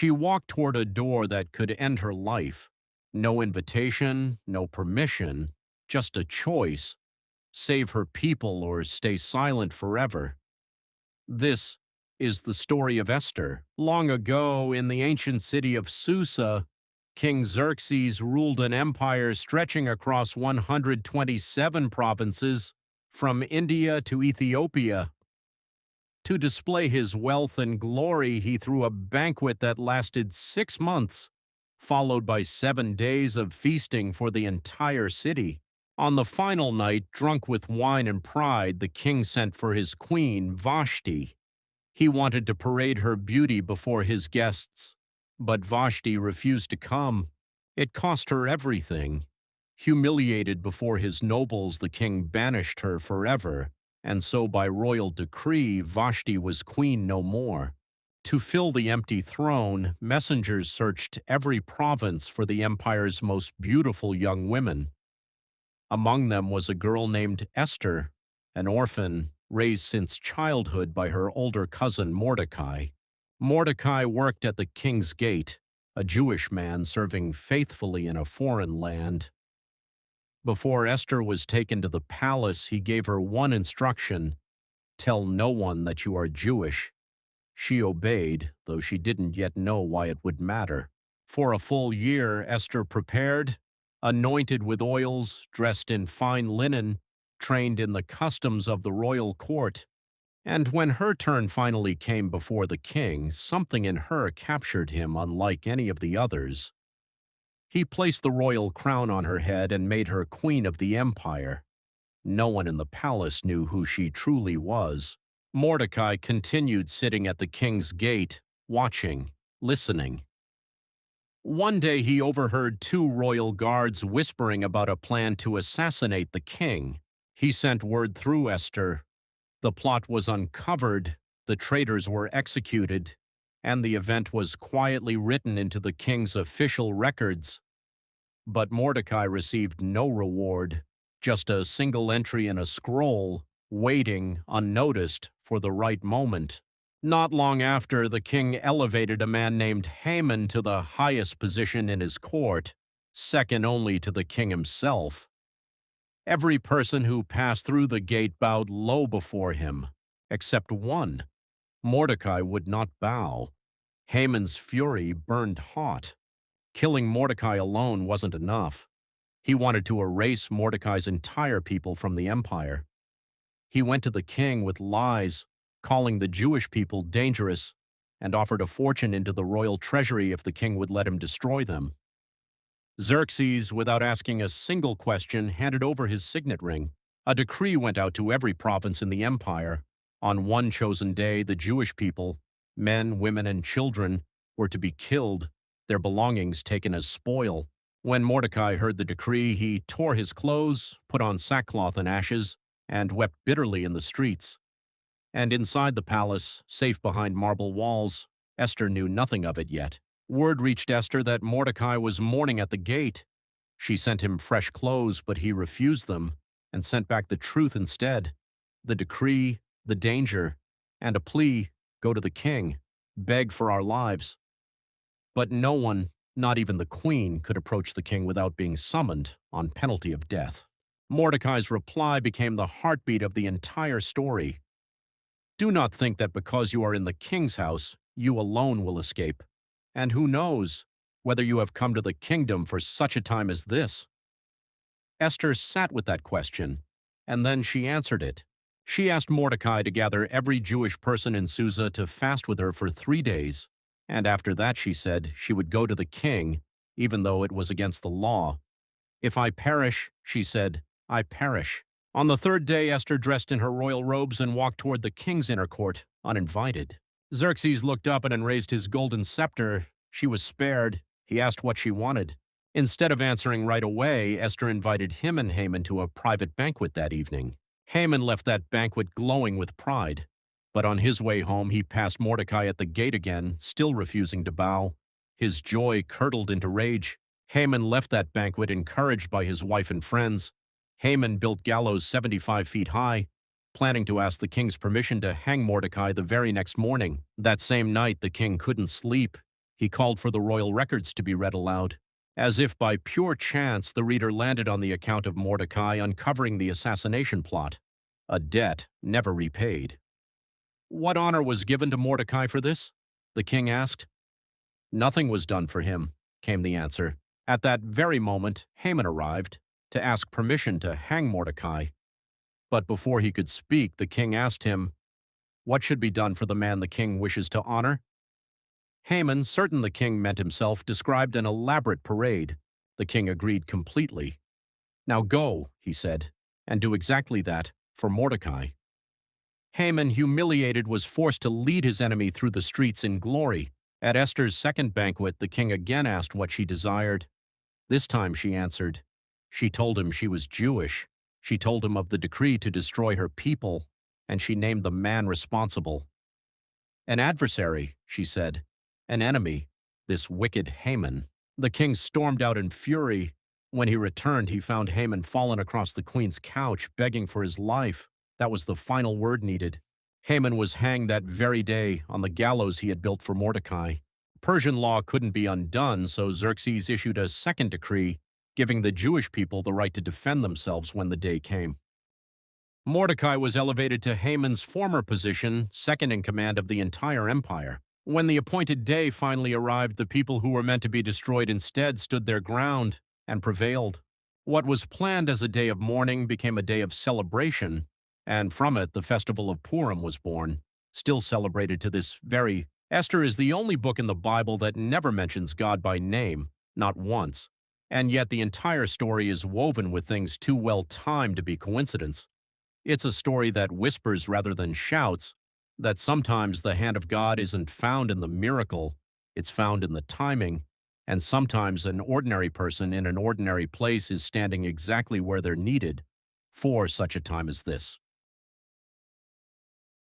She walked toward a door that could end her life. No invitation, no permission, just a choice: save her people or stay silent forever. This is the story of Esther. Long ago, in the ancient city of Susa, King Xerxes ruled an empire stretching across 127 provinces, from India to Ethiopia. To display his wealth and glory, he threw a banquet that lasted 6 months, followed by 7 days of feasting for the entire city. On the final night, drunk with wine and pride, the king sent for his queen, Vashti. He wanted to parade her beauty before his guests, but Vashti refused to come. It cost her everything. Humiliated before his nobles, the king banished her forever, and so by royal decree, Vashti was queen no more. To fill the empty throne, messengers searched every province for the empire's most beautiful young women. Among them was a girl named Esther, an orphan raised since childhood by her older cousin Mordecai. Mordecai worked at the king's gate, a Jewish man serving faithfully in a foreign land. Before Esther was taken to the palace, he gave her one instruction: tell no one that you are Jewish. She obeyed, though she didn't yet know why it would matter. For a full year, Esther prepared, anointed with oils, dressed in fine linen, trained in the customs of the royal court. And when her turn finally came before the king, something in her captured him unlike any of the others. He placed the royal crown on her head and made her queen of the empire. No one in the palace knew who she truly was. Mordecai continued sitting at the king's gate, watching, listening. One day he overheard two royal guards whispering about a plan to assassinate the king. He sent word through Esther. The plot was uncovered, the traitors were executed, and the event was quietly written into the king's official records. But Mordecai received no reward, just a single entry in a scroll, waiting, unnoticed, for the right moment. Not long after, the king elevated a man named Haman to the highest position in his court, second only to the king himself. Every person who passed through the gate bowed low before him, except one. Mordecai would not bow. Haman's fury burned hot. Killing Mordecai alone wasn't enough. He wanted to erase Mordecai's entire people from the empire. He went to the king with lies, calling the Jewish people dangerous, and offered a fortune into the royal treasury if the king would let him destroy them. Xerxes, without asking a single question, handed over his signet ring. A decree went out to every province in the empire. On one chosen day, the Jewish people, men, women, and children, were to be killed, their belongings taken as spoil. When Mordecai heard the decree, he tore his clothes, put on sackcloth and ashes, and wept bitterly in the streets. And inside the palace, safe behind marble walls, Esther knew nothing of it yet. Word reached Esther that Mordecai was mourning at the gate. She sent him fresh clothes, but he refused them and sent back the truth instead: the decree, the danger, and a plea: go to the king, beg for our lives. But no one, not even the queen, could approach the king without being summoned on penalty of death. Mordecai's reply became the heartbeat of the entire story. Do not think that because you are in the king's house, you alone will escape. And who knows whether you have come to the kingdom for such a time as this? Esther sat with that question, and then she answered it. She asked Mordecai to gather every Jewish person in Susa to fast with her for 3 days, and after that, she said, she would go to the king, even though it was against the law. If I perish, she said, I perish. On the 3rd day, Esther dressed in her royal robes and walked toward the king's inner court, uninvited. Xerxes looked up and raised his golden scepter. She was spared. He asked what she wanted. Instead of answering right away, Esther invited him and Haman to a private banquet that evening. Haman left that banquet glowing with pride. But on his way home, he passed Mordecai at the gate again, still refusing to bow. His joy curdled into rage. Haman left that banquet encouraged by his wife and friends. Haman built gallows 75 feet high, planning to ask the king's permission to hang Mordecai the very next morning. That same night, the king couldn't sleep. He called for the royal records to be read aloud. As if by pure chance, the reader landed on the account of Mordecai uncovering the assassination plot, a debt never repaid. "What honor was given to Mordecai for this?" the king asked. "Nothing was done for him," came the answer. At that very moment, Haman arrived to ask permission to hang Mordecai. But before he could speak, the king asked him, "What should be done for the man the king wishes to honor?" Haman, certain the king meant himself, described an elaborate parade. The king agreed completely. "Now go," he said, "and do exactly that for Mordecai." Haman, humiliated, was forced to lead his enemy through the streets in glory. At Esther's second banquet, the king again asked what she desired. This time she answered. She told him she was Jewish. She told him of the decree to destroy her people, and she named the man responsible. "An adversary," she said, "an enemy, this wicked Haman." The king stormed out in fury. When he returned, he found Haman fallen across the queen's couch, begging for his life. That was the final word needed. Haman was hanged that very day on the gallows he had built for Mordecai. Persian law couldn't be undone, so Xerxes issued a second decree, giving the Jewish people the right to defend themselves when the day came. Mordecai was elevated to Haman's former position, second in command of the entire empire. When the appointed day finally arrived, the people who were meant to be destroyed instead stood their ground and prevailed. What was planned as a day of mourning became a day of celebration, and from it the festival of Purim was born, still celebrated to this very. Esther is the only book in the Bible that never mentions God by name, not once. And yet the entire story is woven with things too well timed to be coincidence. It's a story that whispers rather than shouts, that sometimes the hand of God isn't found in the miracle, it's found in the timing, and sometimes an ordinary person in an ordinary place is standing exactly where they're needed for such a time as this.